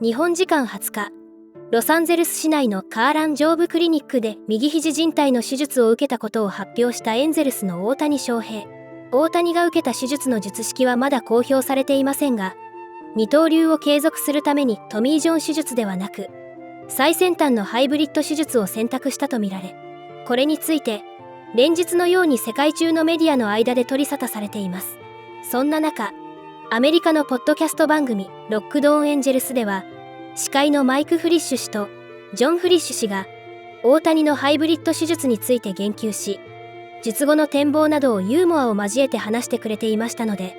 日本時間20日、ロサンゼルス市内のカーラン上部クリニックで右肘靭帯の手術を受けたことを発表したエンゼルスの大谷翔平。大谷が受けた手術の術式はまだ公表されていませんが、二刀流を継続するためにトミー・ジョン手術ではなく、最先端のハイブリッド手術を選択したとみられ、これについて、連日のように世界中のメディアの間で取り沙汰されています。そんな中、アメリカのポッドキャスト番組ロックドーンエンジェルスでは、司会のマイク・フリッシュ氏とジョン・フリッシュ氏が大谷のハイブリッド手術について言及し、術後の展望などをユーモアを交えて話してくれていましたので、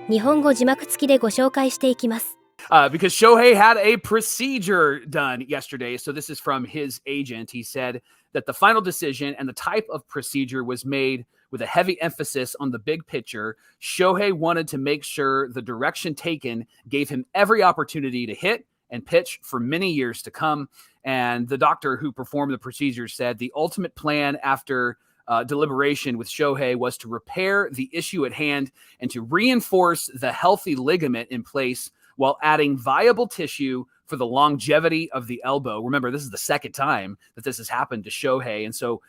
日本語字幕付きでご紹介していきます。Because Shohei had a procedure done yesterday. So this is from his agent. He said that the final decision and the type of procedure was made with a heavy emphasis on the big picture. Shohei wanted to make sure the direction taken gave him every opportunity to hit and pitch for many years to come. And the doctor who performed the procedure said the ultimate plan after deliberation with Shohei was to repair the issue at hand and to reinforce the healthy ligament in place while adding viable tissue for the longevity of the elbow. Remember, this is the second time that this has happened to Shohei. And so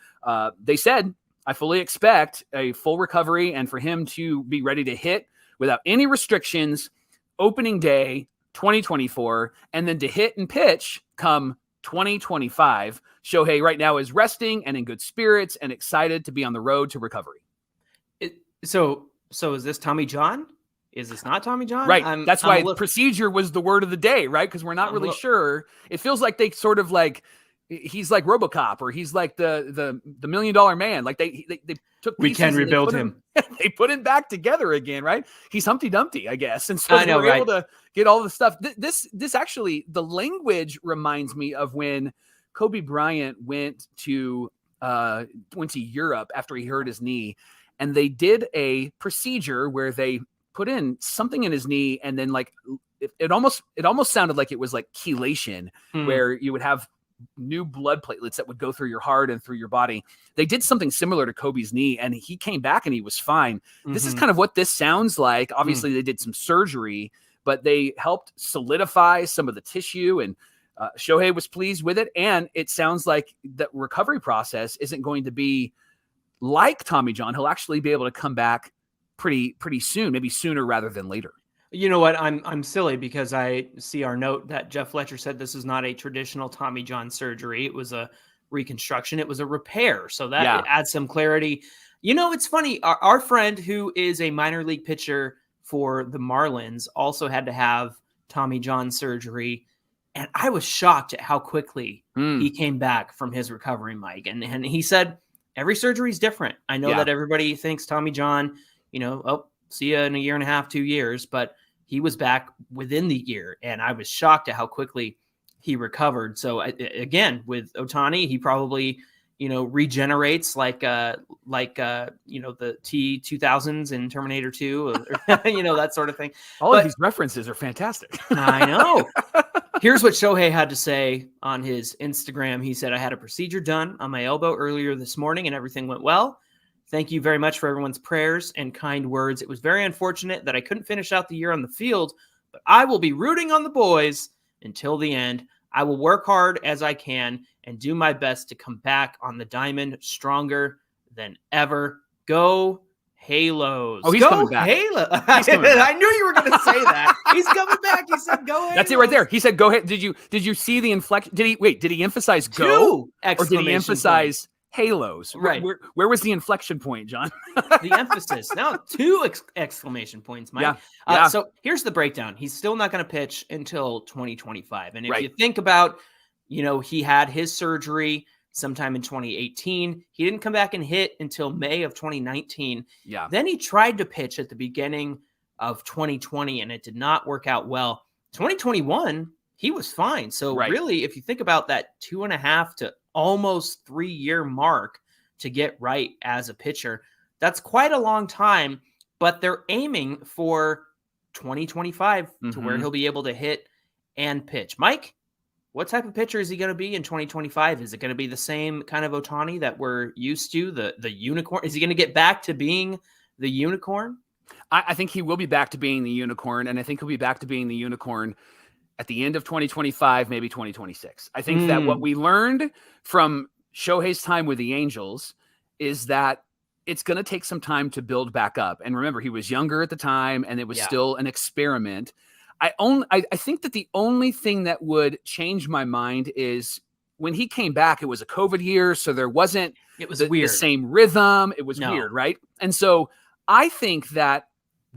they said, I fully expect a full recovery and for him to be ready to hit without any restrictions opening day 2024, and then to hit and pitch come 2025. Shohei right now is resting and in good spirits and excited to be on the road to recovery. So is this Tommy John? Is this not Tommy John? Right. That's why procedure was the word of the day, right? Because we're not really sure. It feels like they sort of like, he's like RoboCop or he's like the $1 million man. Like they took. We can rebuild him. They put him back together again, right? He's Humpty Dumpty, I guess. And so they were able to get all the stuff. This actually, the language reminds me of when Kobe Bryant went to Europe after he hurt his knee, and they did a procedure where they put in something in his knee, and then like it almost sounded like it was like chelation, where you would have new blood platelets that would go through your heart and through your body. They did something similar to Kobe's knee, and he came back and he was fine. This is kind of what this sounds like. Obviously, they did some surgery, but they helped solidify some of the tissue, and Shohei was pleased with it. And it sounds like the recovery process isn't going to be like Tommy John. He'll actually be able to come back pretty soon, maybe sooner rather than later. You know what? I'm silly because I see our note that Jeff Fletcher said this is not a traditional Tommy John surgery. It was a reconstruction. It was a repair. So that adds some clarity. You know, it's funny. Our friend who is a minor league pitcher for the Marlins also had to have Tommy John surgery. And I was shocked at how quickly he came back from his recovery, Mike. And he said, every surgery is different. I know that everybody thinks Tommy John, see you in a year and a half, 2 years, but he was back within the year. And I was shocked at how quickly he recovered. So again, with Ohtani, he probably, regenerates like the T-2000s in Terminator 2, or, that sort of thing. All of these references are fantastic. I know. Here's what Shohei had to say on his Instagram. He said, I had a procedure done on my elbow earlier this morning and everything went well. Thank you very much for everyone's prayers and kind words. It was very unfortunate that I couldn't finish out the year on the field, but I will be rooting on the boys until the end. I will work hard as I can and do my best to come back on the diamond stronger than ever. Go Halos. Oh, he's coming back. Halo. I knew you were going to say that. He's coming back. He said, go Halos. That's it right there. He said, go ahead. Did you see the inflection? Did he emphasize go? Or did he emphasize Halos? Right. Where was the inflection point, John? The emphasis. Now, 2 exclamation points, Mike. Yeah. So here's the breakdown. He's still not going to pitch until 2025. And if you think about, he had his surgery sometime in 2018. He didn't come back and hit until May of 2019. Yeah. Then he tried to pitch at the beginning of 2020, and it did not work out well. 2021, he was fine. So really, if you think about that 2.5 to almost 3-year mark to get right as a pitcher, that's quite a long time, but they're aiming for 2025 to where he'll be able to hit and pitch. Mike, what type of pitcher is he going to be in 2025? Is it going to be the same kind of Ohtani that we're used to, the unicorn? Is he going to get back to being the unicorn? I think he will be back to being the unicorn, and I think he'll be back to being the unicorn at the end of 2025, maybe 2026. I think that what we learned from Shohei's time with the Angels is that it's going to take some time to build back up. And remember, he was younger at the time, and it was still an experiment. I think that the only thing that would change my mind is when he came back, it was a COVID year, so there wasn't the same rhythm. It was weird, right? And so I think that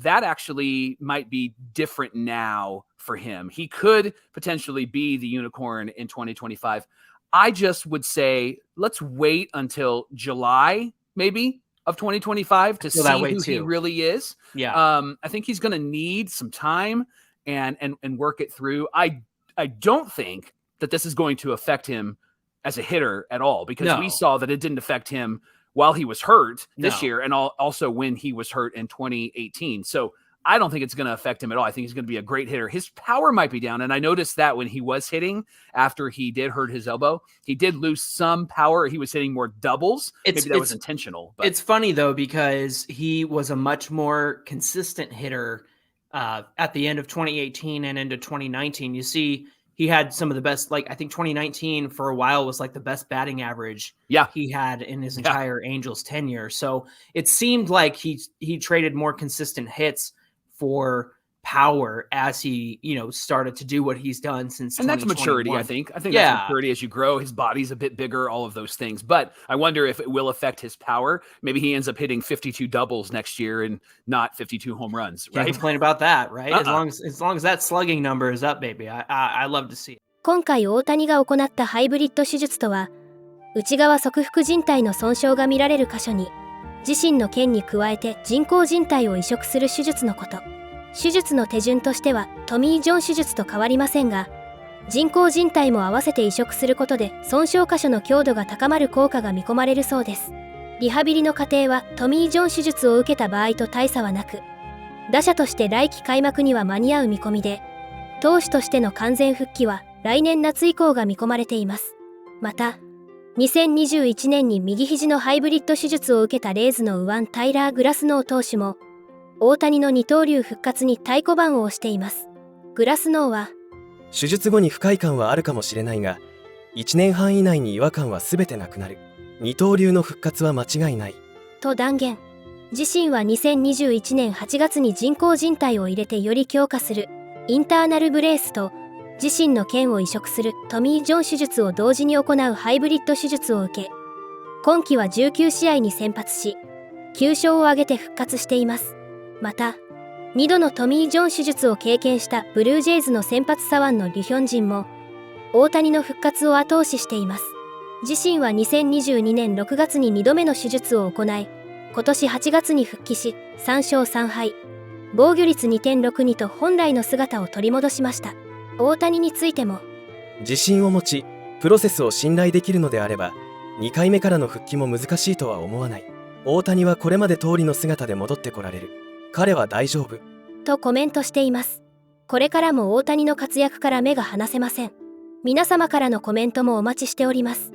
actually might be different now for him. He could potentially be the unicorn in 2025. I just would say let's wait until July, maybe, of 2025 to see who he really is. Yeah. I think he's going to need some time and work it through. I don't think that this is going to affect him as a hitter at all, because we saw that it didn't affect him while he was hurt this year, and also when he was hurt in 2018. So I don't think it's going to affect him at all. I think he's going to be a great hitter. His power might be down, and I noticed that when he was hitting after he did hurt his elbow, he did lose some power. He was hitting more doubles. Maybe that was intentional. But it's funny, though, because he was a much more consistent hitter at the end of 2018 and into 2019. You see, he had some of the best, like, I think 2019 for a while was like the best batting average he had in his entire Angels tenure. So it seemed like he traded more consistent hits for power as he, started to do what he's done since. And that's maturity, I think. That's maturity as you grow. His body's a bit bigger, all of those things. But I wonder if it will affect his power. Maybe he ends up hitting 52 doubles next year and not 52 home runs, right? Can't complain about that, right? As long as that slugging number is up, baby. I love to see it. 今回大谷が行ったハイブリッド手術とは、内側側副靭帯の損傷が見られる箇所に自身の腱に加えて人工靭帯を移植する手術のこと。手術の手順としてはトミー・ジョン手術と変わりませんが、人工靭帯も合わせて移植することで損傷箇所の強度が高まる効果が見込まれるそうです。リハビリの過程はトミー・ジョン手術を受けた場合と大差はなく、打者として来季開幕には間に合う見込みで、投手としての完全復帰は来年夏以降が見込まれています。また、2021年に右肘のハイブリッド手術を受けたレイズの右腕タイラー・グラスノー投手も、大谷の二刀流復活に太鼓判を押しています。グラスノーは、手術後に不快感はあるかもしれないが、1年半以内に違和感は全てなくなる。二刀流の復活は間違いない。と断言。自身は2021年8月に人工靭帯を入れてより強化するインターナルブレースと、自身の腱を移植するトミー・ジョン手術を同時に行うハイブリッド手術を受け、今季は19試合に先発し、9勝を挙げて復活しています。また、2度のトミー・ジョン手術を経験したブルージェイズの先発左腕のリュヒョンジンも、大谷の復活を後押ししています。自身は2022年6月に2度目の手術を行い、今年8月に復帰し、3勝3敗、防御率 2.62 と本来の姿を取り戻しました。大谷についても、自信を持ち、プロセスを信頼できるのであれば、2回目からの復帰も難しいとは思わない。大谷はこれまで通りの姿で戻ってこられる。彼は大丈夫。とコメントしています。これからも大谷の活躍から目が離せません。皆様からのコメントもお待ちしております。